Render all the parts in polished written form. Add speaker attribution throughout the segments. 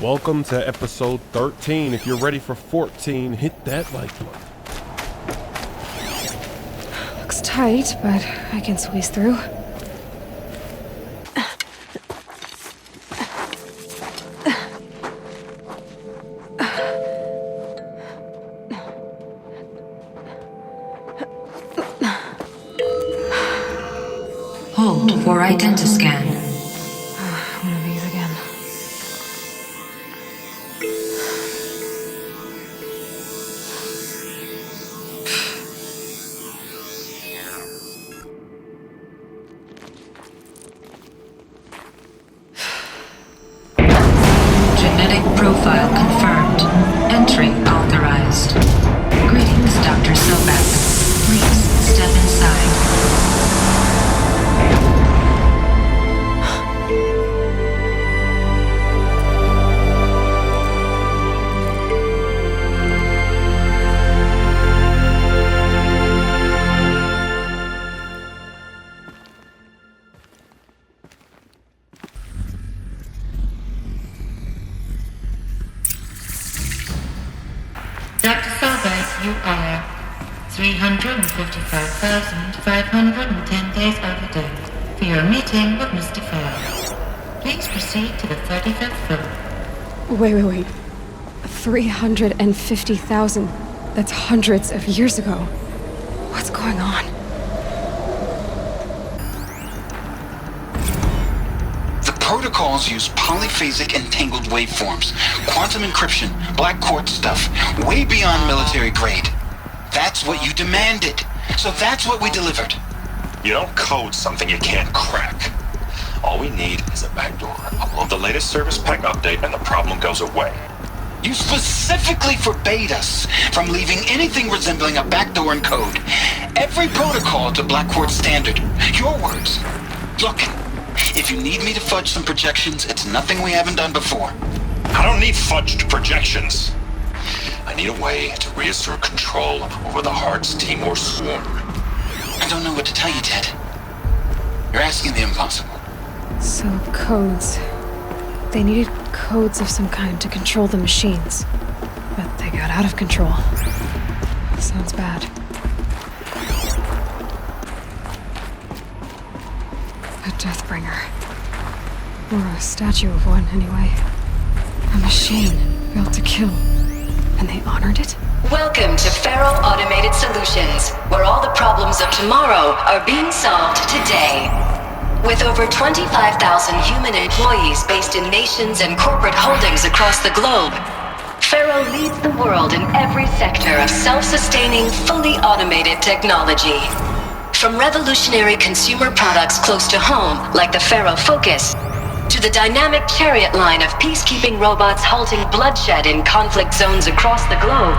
Speaker 1: Welcome to episode 13. If you're ready for 14, hit that like button.
Speaker 2: Looks tight, but I can squeeze through.
Speaker 3: Hold for identiscan.
Speaker 2: One of these again.
Speaker 3: Genetic profile confirmed. Entry authorized. Greetings, Dr. Sobek. Please step inside.
Speaker 4: Dr. Sobek, you are 355,510 days overdue for your meeting with Mr. Faro. Please proceed to the 35th floor.
Speaker 2: Wait. 350,000. That's hundreds of years ago. What's going on?
Speaker 5: The protocols use polyphasic entangled waveforms, quantum encryption, black quartz stuff, way beyond military grade. That's what you demanded. So that's what we delivered.
Speaker 6: You don't code something you can't crack. All we need is a backdoor. Upload the latest service pack update and the problem goes away.
Speaker 5: You specifically forbade us from leaving anything resembling a backdoor in code. Every protocol to black quartz standard. Your words. Look, if you need me to fudge some projections, it's nothing we haven't done before.
Speaker 6: I don't need fudged projections. I need a way to reassert control over the Heart's Timor swarm.
Speaker 5: I don't know what to tell you, Ted. You're asking the impossible.
Speaker 2: So, codes. They needed codes of some kind to control the machines. But they got out of control. Sounds bad. A Deathbringer. Or a statue of one, anyway. A machine built to kill. And they honored it?
Speaker 7: Welcome to Faro Automated Solutions, where all the problems of tomorrow are being solved today. With over 25,000 human employees based in nations and corporate holdings across the globe, Faro leads the world in every sector of self-sustaining, fully automated technology. From revolutionary consumer products close to home, like the Faro Focus, to the dynamic chariot line of peacekeeping robots halting bloodshed in conflict zones across the globe,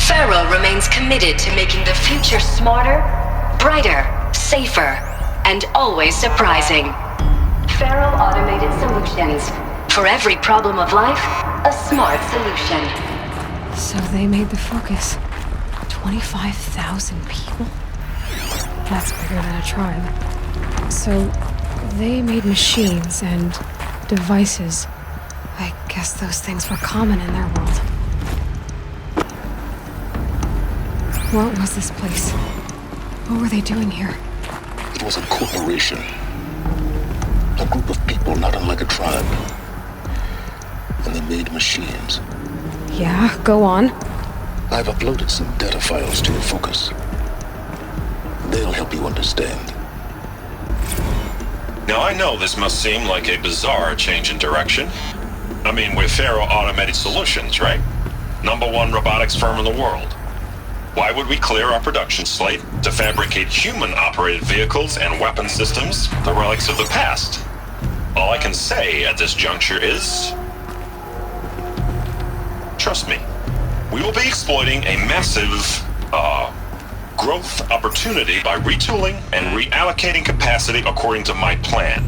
Speaker 7: Faro remains committed to making the future smarter, brighter, safer, and always surprising. Faro Automated Solutions. For every problem of life, a smart solution.
Speaker 2: So they made the Focus. 25,000 people? That's bigger than a tribe. So they made machines and devices. I guess those things were common in their world. What was this place? What were they doing here?
Speaker 8: It was a corporation. A group of people not unlike a tribe. And they made machines.
Speaker 2: Yeah, go on.
Speaker 8: I've uploaded some data files to your Focus. They'll help you understand.
Speaker 6: Now I know this must seem like a bizarre change in direction. I mean, we're Faro Automated Solutions, right? #1 robotics firm in the world. Why would we clear our production slate to fabricate human-operated vehicles and weapon systems, the relics of the past? All I can say at this juncture is... trust me, we will be exploiting a massive, growth opportunity by retooling and reallocating capacity according to my plan.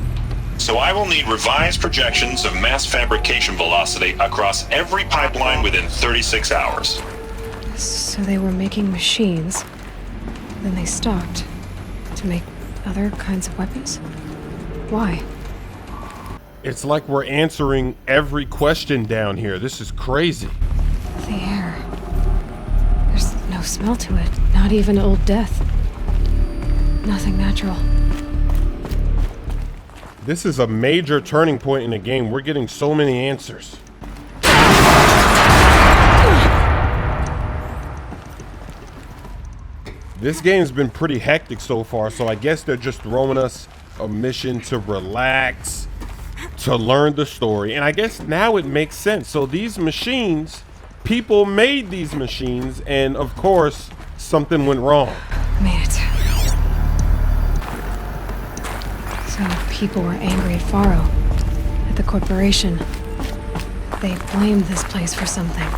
Speaker 6: So I will need revised projections of mass fabrication velocity across every pipeline within 36 hours.
Speaker 2: So they were making machines. Then they stopped. To make other kinds of weapons? Why?
Speaker 1: It's like we're answering every question down here. This is crazy.
Speaker 2: The air. There's no smell to it. Not even old death. Nothing natural.
Speaker 1: This is a major turning point in the game. We're getting so many answers. This game's been pretty hectic so far, so I guess they're just throwing us a mission to relax, to learn the story. And I guess now it makes sense. So these machines, people made these machines, and of course, something went wrong.
Speaker 2: Made it. So people were angry at Faro, at the corporation. They blamed this place for something.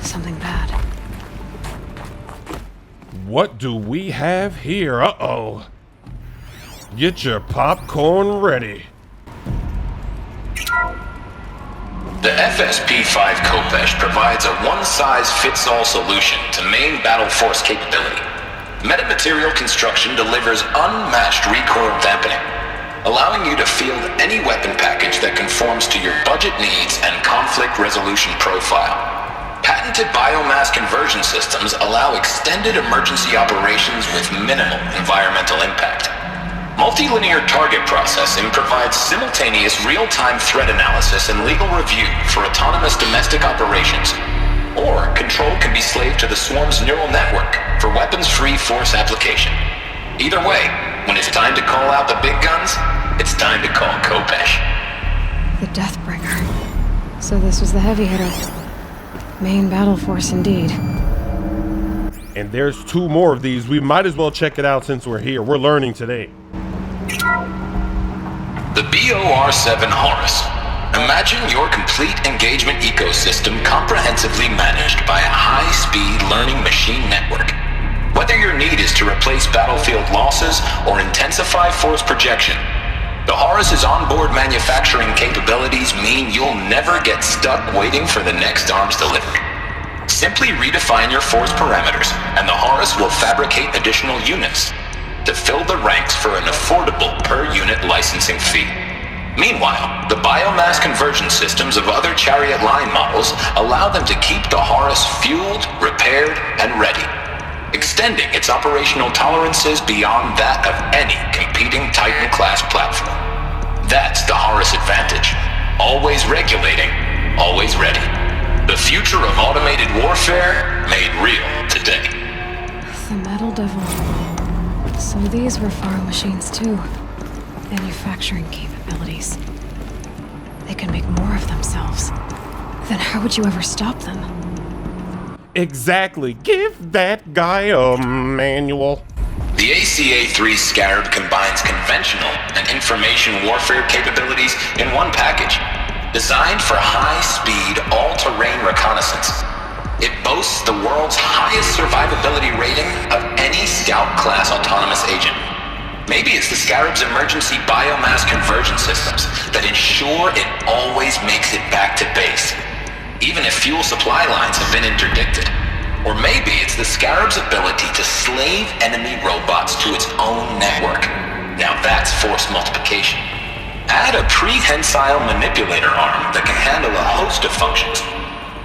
Speaker 2: Something bad.
Speaker 1: What do we have here? Uh-oh. Get your popcorn ready.
Speaker 9: The FSP-5 Kopesh provides a one-size-fits-all solution to main battle force capability. Metamaterial construction delivers unmatched recoil dampening, allowing you to field any weapon package that conforms to your budget needs and conflict resolution profile. Patented biomass conversion systems allow extended emergency operations with minimal environmental impact. Multilinear target processing provides simultaneous real-time threat analysis and legal review for autonomous domestic operations. Or control can be slaved to the swarm's neural network for weapons-free force application. Either way, when it's time to call out the big guns, it's time to call Kopesh.
Speaker 2: The Deathbringer. So this was the heavy hitter. Main battle force indeed.
Speaker 1: And there's 2 more of these. We might as well check it out since we're here. We're learning today.
Speaker 9: The BOR-7 Horus. Imagine your complete engagement ecosystem comprehensively managed by a high-speed learning machine network. Whether your need is to replace battlefield losses or intensify force projection, the Horus's onboard manufacturing capabilities mean you'll never get stuck waiting for the next arms delivery. Simply redefine your force parameters, and the Horus will fabricate additional units to fill the ranks for an affordable per-unit licensing fee. Meanwhile, the biomass conversion systems of other chariot line models allow them to keep the Horus fueled, repaired, and ready, extending its operational tolerances beyond that of any competing Titan-class platform. That's the Horus advantage. Always regulating, always ready. The future of automated warfare made real today.
Speaker 2: The Metal Devil. So these were Faro machines too. Manufacturing capabilities. They can make more of themselves. Then how would you ever stop them?
Speaker 1: Exactly. Give that guy a manual.
Speaker 9: The ACA-3 Scarab combines conventional and information warfare capabilities in one package, designed for high-speed, all-terrain reconnaissance. It boasts the world's highest survivability rating of any Scout-class autonomous agent. Maybe it's the Scarab's emergency biomass conversion systems that ensure it always makes it back to base, even if fuel supply lines have been interdicted. Or maybe it's the Scarab's ability to slave enemy robots to its own network. Now that's force multiplication. Add a prehensile manipulator arm that can handle a host of functions,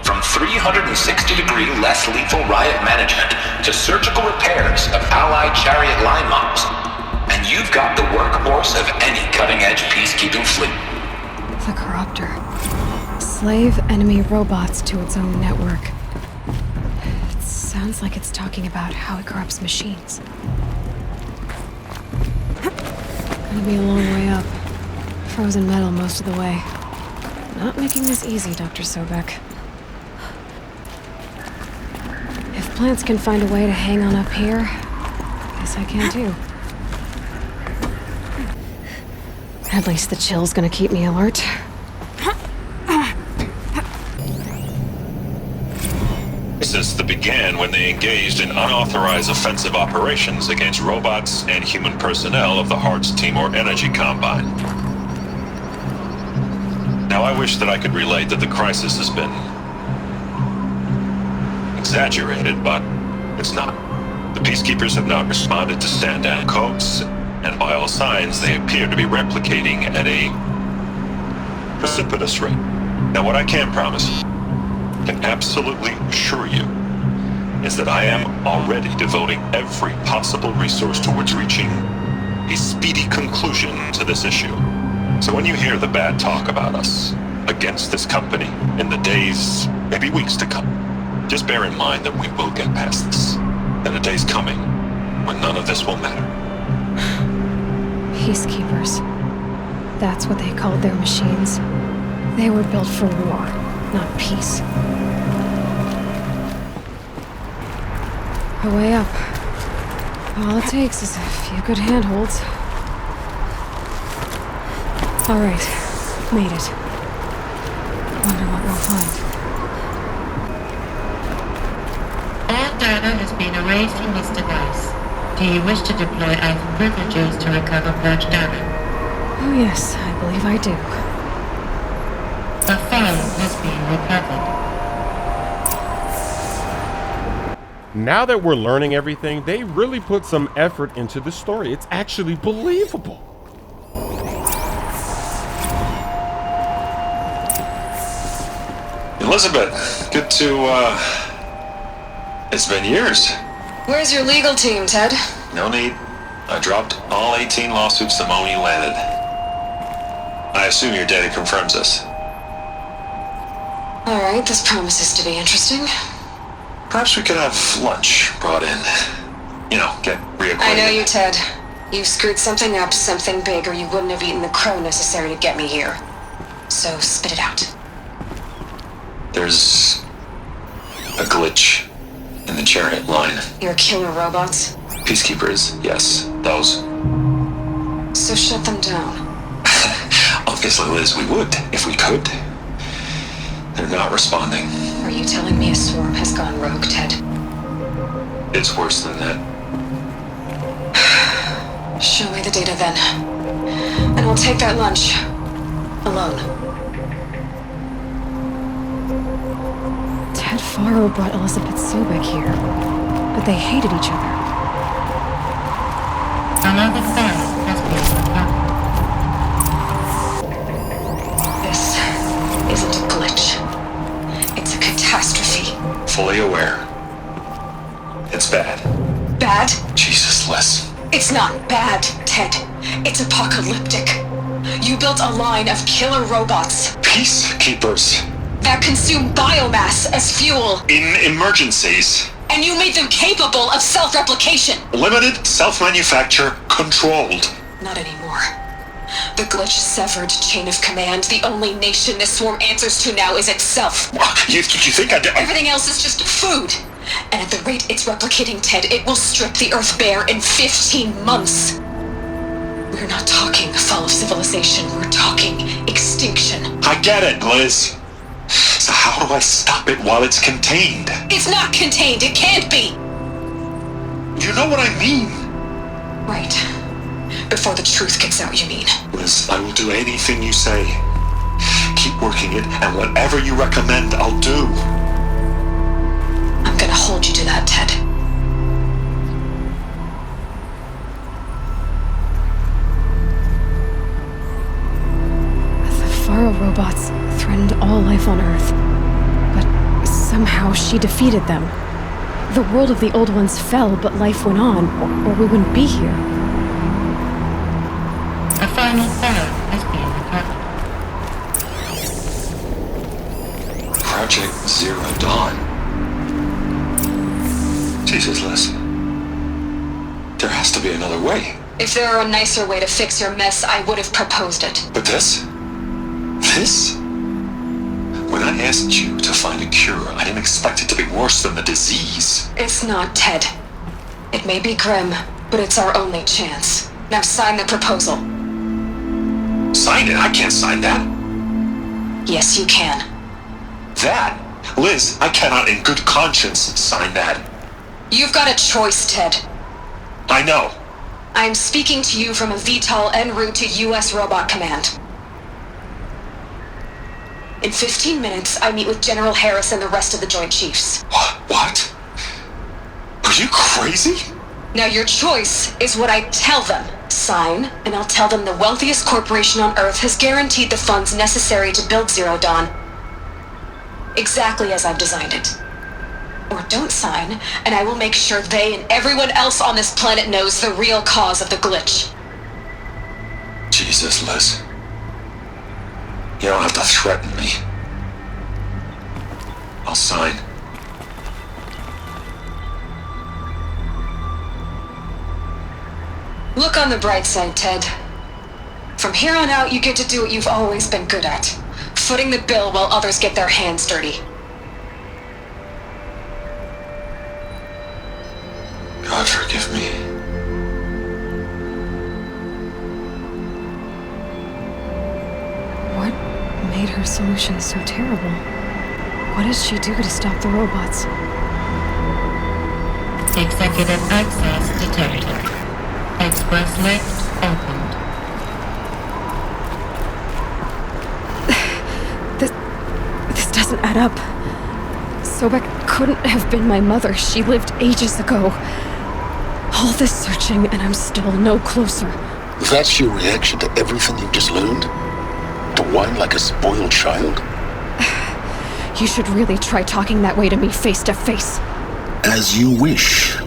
Speaker 9: from 360-degree less lethal riot management to surgical repairs of allied chariot line models. And you've got the workhorse of any cutting-edge peacekeeping fleet.
Speaker 2: The Corruptor. Slave enemy robots to its own network. It sounds like it's talking about how it corrupts machines. Gonna be a long way up. Frozen metal most of the way. Not making this easy, Dr. Sobek. If plants can find a way to hang on up here, guess I can too. At least the chill's gonna keep me alert.
Speaker 6: Since began when they engaged in unauthorized offensive operations against robots and human personnel of the Hart's Timor Energy Combine. Now I wish that I could relate that the crisis has been exaggerated, but it's not. The peacekeepers have not responded to stand-down codes, and by all signs they appear to be replicating at a precipitous rate. Now, what I can promise, can absolutely assure you, is that I am already devoting every possible resource towards reaching a speedy conclusion to this issue. So when you hear the bad talk about us against this company in the days, maybe weeks to come, just bear in mind that we will get past this. And a day's coming when none of this will matter.
Speaker 2: Peacekeepers. That's what they called their machines. They were built for war, not peace. A way up. All it takes is a few good handholds. All right, made it. Wonder what we'll find.
Speaker 4: All data has been erased from this device. Do you wish to deploy either privileges to recover purged data?
Speaker 2: Oh yes, I believe I do.
Speaker 4: The file has been recovered.
Speaker 1: Now that we're learning everything, they really put some effort into the story. It's actually believable.
Speaker 6: Elizabeth, good to, it's been years.
Speaker 7: Where's your legal team, Ted?
Speaker 6: No need. I dropped all 18 lawsuits the moment you landed. I assume your data confirms this.
Speaker 7: Alright, this promises to be interesting.
Speaker 6: Perhaps we could have lunch brought in. You know, get reacquainted.
Speaker 7: I know you, Ted. You screwed something up, something big, or you wouldn't have eaten the crow necessary to get me here. So spit it out.
Speaker 6: There's a glitch in the chariot line.
Speaker 7: Your killer robots?
Speaker 6: Peacekeepers, yes, those.
Speaker 7: So shut them down.
Speaker 6: Obviously, Liz, we would, if we could. They're not responding.
Speaker 7: Are you telling me a swarm has gone rogue, Ted?
Speaker 6: It's worse than that.
Speaker 7: Show me the data then. And we'll take that lunch. Alone.
Speaker 2: Ted Faro brought Elizabeth Sobek here, but they hated each other.
Speaker 4: Another file has been recovered.
Speaker 7: This isn't a glitch. It's a catastrophe.
Speaker 6: Fully aware. It's bad.
Speaker 7: Bad?
Speaker 6: Jesus, Liz.
Speaker 7: It's not bad, Ted. It's apocalyptic. You built a line of killer robots
Speaker 6: Peacekeepers.
Speaker 7: that consume biomass as fuel,
Speaker 6: In emergencies.
Speaker 7: and you made them capable of self-replication.
Speaker 6: Limited, self-manufacture, controlled.
Speaker 7: Not anymore. The glitch severed chain of command. The only nation this swarm answers to now is itself.
Speaker 6: You think I did?
Speaker 7: Everything else is just food. And at the rate it's replicating, Ted, it will strip the Earth bare in 15 months. We're not talking fall of civilization. We're talking extinction.
Speaker 6: I get it, Liz. So how do I stop it while it's contained?
Speaker 7: It's not contained. It can't be.
Speaker 6: You know what I mean.
Speaker 7: Right. Before the truth gets out, you mean?
Speaker 6: Liz, I will do anything you say. Keep working it, and whatever you recommend, I'll do.
Speaker 7: I'm gonna hold you to that, Ted.
Speaker 2: The Faro robots threatened all life on Earth, but somehow she defeated them. The world of the old ones fell, but life went on, or we wouldn't be here.
Speaker 4: A final file has been recovered.
Speaker 6: Project Zero Dawn. Jesus, Liz. There has to be another way.
Speaker 7: If there were a nicer way to fix your mess, I would have proposed it.
Speaker 6: But this? This? When I asked you to find a cure, I didn't expect it to be worse than the disease.
Speaker 7: It's not, Ted. It may be grim, but it's our only chance. Now sign the proposal.
Speaker 6: Sign it? I can't sign that.
Speaker 7: Yes, you can.
Speaker 6: That? Liz, I cannot in good conscience sign that.
Speaker 7: You've got a choice, Ted.
Speaker 6: I know.
Speaker 7: I'm speaking to you from a VTOL en route to U.S. Robot Command. In 15 minutes, I meet with General Harris and the rest of the Joint Chiefs.
Speaker 6: What? Are you crazy?
Speaker 7: Now your choice is what I tell them. Sign, and I'll tell them the wealthiest corporation on Earth has guaranteed the funds necessary to build Zero Dawn. Exactly as I've designed it. Or don't sign, and I will make sure they and everyone else on this planet knows the real cause of the glitch.
Speaker 8: Jesus, Liz. You don't have to threaten me. I'll sign.
Speaker 7: Look on the bright side, Ted. From here on out, you get to do what you've always been good at. Footing the bill while others get their hands dirty.
Speaker 8: God forgive me.
Speaker 2: What made her solution so terrible? What did she do to stop the robots?
Speaker 4: Executive access detected. Express lift opened.
Speaker 2: This doesn't add up. Sobek couldn't have been my mother. She lived ages ago. All this searching, and I'm still no closer.
Speaker 8: That's your reaction to everything you've just learned? To whine like a spoiled child?
Speaker 2: You should really try talking that way to me face to face.
Speaker 8: As you wish.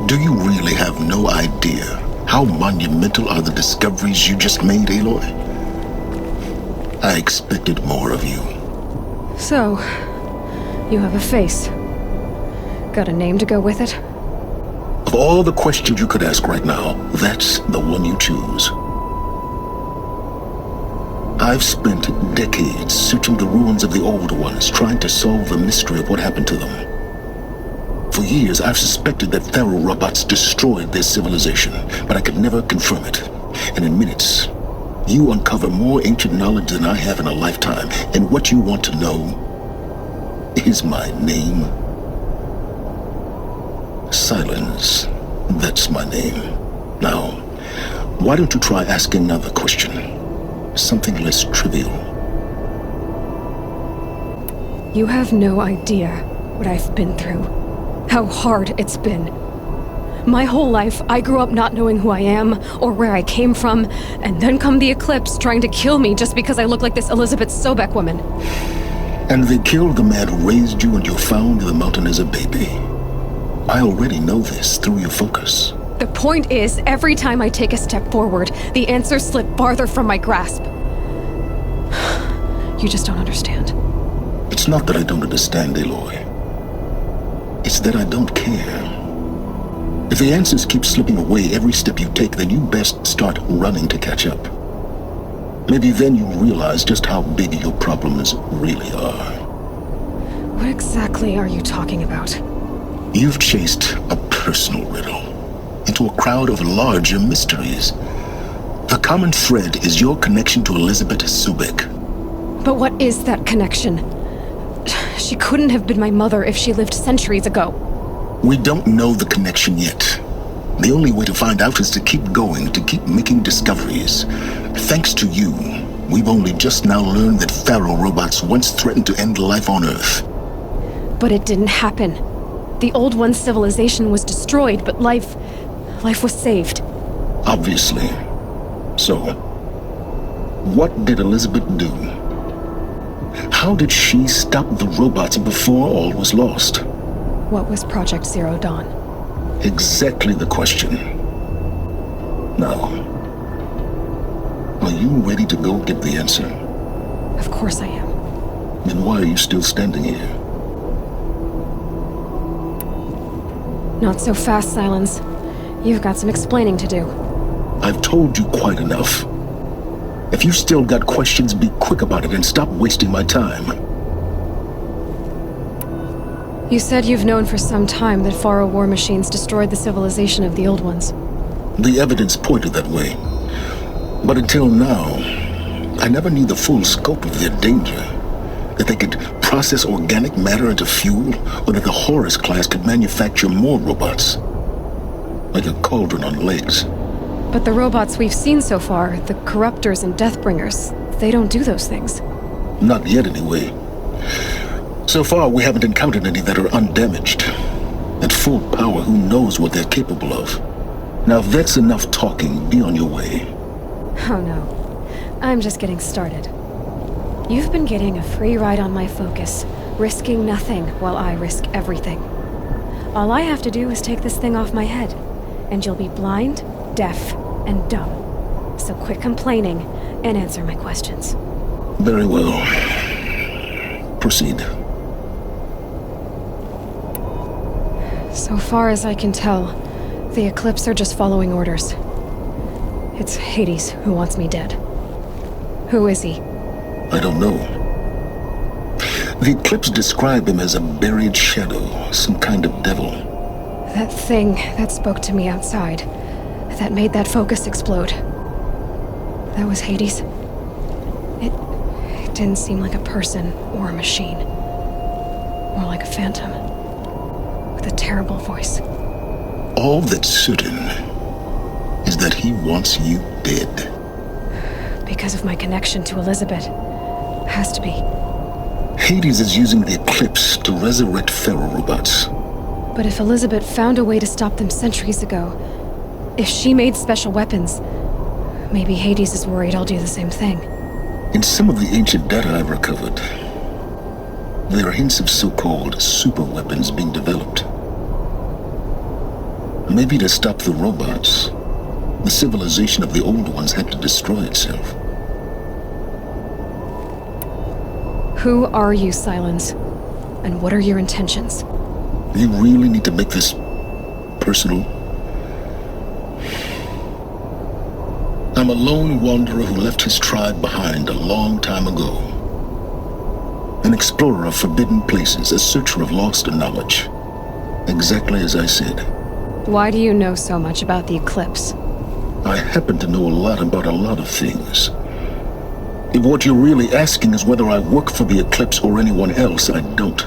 Speaker 8: Do you really have no idea how monumental are the discoveries you just made, Aloy? I expected more of you.
Speaker 2: So, you have a face. Got a name to go with it?
Speaker 8: Of all the questions you could ask right now, that's the one you choose. I've spent decades searching the ruins of the old ones, trying to solve the mystery of what happened to them. For years, I've suspected that Faro robots destroyed their civilization, but I could never confirm it. And in minutes, you uncover more ancient knowledge than I have in a lifetime. And what you want to know is my name. Silence. That's my name. Now, why don't you try asking another question? Something less trivial.
Speaker 2: You have no idea what I've been through. How hard it's been. My whole life, I grew up not knowing who I am or where I came from, and then come the Eclipse trying to kill me just because I look like this Elizabeth Sobek woman.
Speaker 8: And they killed the man who raised you and you found the mountain as a baby. I already know this through your focus.
Speaker 2: The point is, every time I take a step forward, the answers slip farther from my grasp. You just don't understand.
Speaker 8: It's not that I don't understand, Aloy. It's that I don't care. If the answers keep slipping away every step you take, then you best start running to catch up. Maybe then you'll realize just how big your problems really are.
Speaker 2: What exactly are you talking about?
Speaker 8: You've chased a personal riddle into a crowd of larger mysteries. The common thread is your connection to Elizabeth Sobek.
Speaker 2: But what is that connection? She couldn't have been my mother if she lived centuries ago.
Speaker 8: We don't know the connection yet. The only way to find out is to keep going, to keep making discoveries. Thanks to you, we've only just now learned that Faro robots once threatened to end life on Earth.
Speaker 2: But it didn't happen. The old one's civilization was destroyed, but life was saved.
Speaker 8: Obviously. So, what did Elizabeth do? How did she stop the robots before all was lost?
Speaker 2: What was Project Zero Dawn?
Speaker 8: Exactly the question. Now, are you ready to go get the answer?
Speaker 2: Of course I am.
Speaker 8: Then why are you still standing here?
Speaker 2: Not so fast, Silence. You've got some explaining to do.
Speaker 8: I've told you quite enough. If you still got questions, be quick about it and stop wasting my time.
Speaker 2: You said you've known for some time that Faro war machines destroyed the civilization of the old ones.
Speaker 8: The evidence pointed that way. But until now, I never knew the full scope of their danger. That they could process organic matter into fuel, or that the Horus class could manufacture more robots. Like a cauldron on legs.
Speaker 2: But the robots we've seen so far, the Corruptors and Deathbringers, they don't do those things.
Speaker 8: Not yet, anyway. So far, we haven't encountered any that are undamaged. At full power, who knows what they're capable of? Now that's enough talking. Be on your way.
Speaker 2: Oh no. I'm just getting started. You've been getting a free ride on my focus, risking nothing while I risk everything. All I have to do is take this thing off my head, and you'll be blind, deaf, and dumb. So quit complaining and answer my questions.
Speaker 8: Very well. Proceed.
Speaker 2: So far as I can tell, the Eclipse are just following orders. It's Hades who wants me dead. Who is he?
Speaker 8: I don't know. The Eclipse describe him as a buried shadow, some kind of devil.
Speaker 2: That thing that spoke to me outside, that made that focus explode. That was Hades. It didn't seem like a person or a machine. More like a phantom. With a terrible voice.
Speaker 8: All that's certain is that he wants you dead.
Speaker 2: Because of my connection to Elizabeth. Has to be.
Speaker 8: Hades is using the Eclipse to resurrect Faro robots.
Speaker 2: But if Elizabeth found a way to stop them centuries ago, if she made special weapons, maybe Hades is worried I'll do the same thing.
Speaker 8: In some of the ancient data I've recovered, there are hints of so-called super weapons being developed. Maybe to stop the robots, the civilization of the old ones had to destroy itself.
Speaker 2: Who are you, Silence? And what are your intentions?
Speaker 8: You really need to make this personal? I'm a lone wanderer who left his tribe behind a long time ago. An explorer of forbidden places, a searcher of lost knowledge. Exactly as I said.
Speaker 2: Why do you know so much about the Eclipse?
Speaker 8: I happen to know a lot about a lot of things. If what you're really asking is whether I work for the Eclipse or anyone else, I don't.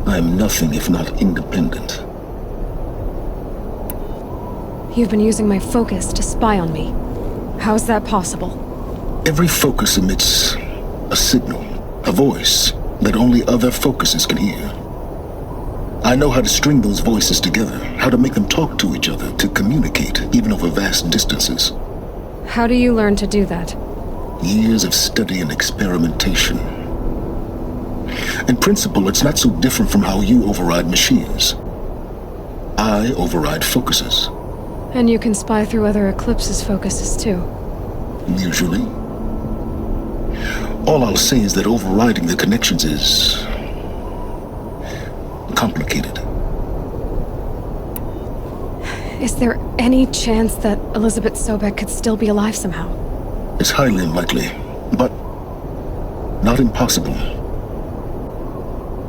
Speaker 8: I am nothing if not independent.
Speaker 2: You've been using my focus to spy on me. How's that possible?
Speaker 8: Every focus emits a signal, a voice that only other focuses can hear. I know how to string those voices together, how to make them talk to each other, to communicate, even over vast distances.
Speaker 2: How do you learn to do that?
Speaker 8: Years of study and experimentation. In principle, it's not so different from how you override machines. I override focuses.
Speaker 2: And you can spy through other Eclipse's focuses too.
Speaker 8: Usually. All I'll say is that overriding the connections is complicated.
Speaker 2: Is there any chance that Elizabeth Sobek could still be alive somehow?
Speaker 8: It's highly unlikely, but not impossible.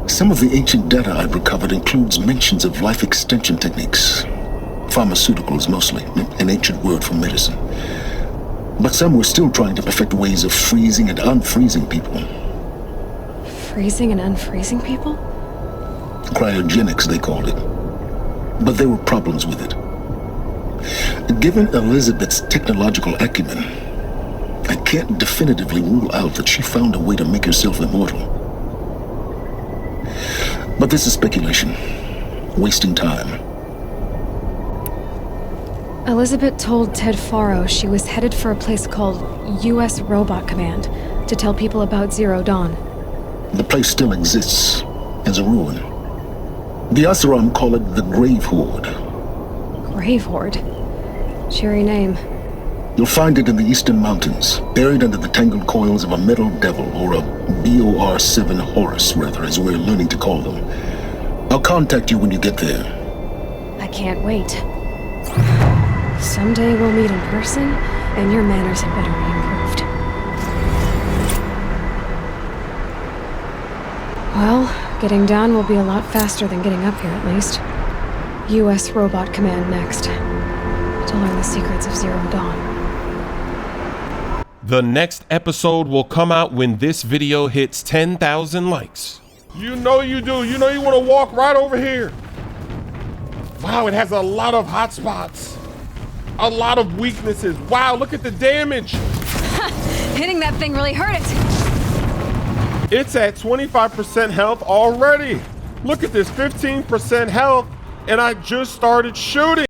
Speaker 8: Some of the ancient data I've recovered includes mentions of life extension techniques. Pharmaceuticals mostly, an ancient word for medicine. But some were still trying to perfect ways of freezing and unfreezing people.
Speaker 2: Freezing and unfreezing people?
Speaker 8: Cryogenics, they called it. But there were problems with it. Given Elizabeth's technological acumen, I can't definitively rule out that she found a way to make herself immortal. But this is speculation. Wasting time.
Speaker 2: Elizabeth told Ted Faro she was headed for a place called U.S. Robot Command to tell people about Zero Dawn.
Speaker 8: The place still exists as a ruin. The Asuram call it the Grave Horde.
Speaker 2: Grave Horde? Cheery name.
Speaker 8: You'll find it in the Eastern Mountains, buried under the tangled coils of a metal devil, or a BOR-7 Horus, rather, as we're learning to call them. I'll contact you when you get there.
Speaker 2: I can't wait. Someday we'll meet in person, and your manners had better be improved. Well, getting down will be a lot faster than getting up here, at least. U.S. Robot Command next. To learn the secrets of Zero Dawn.
Speaker 1: The next episode will come out when this video hits 10,000 likes. You know you do. You know you want to walk right over here. Wow, it has a lot of hot spots. A lot of weaknesses. Wow, look at the damage.
Speaker 2: Hitting that thing really hurt it.
Speaker 1: It's at 25% health already. Look at this, 15% health, and I just started shooting.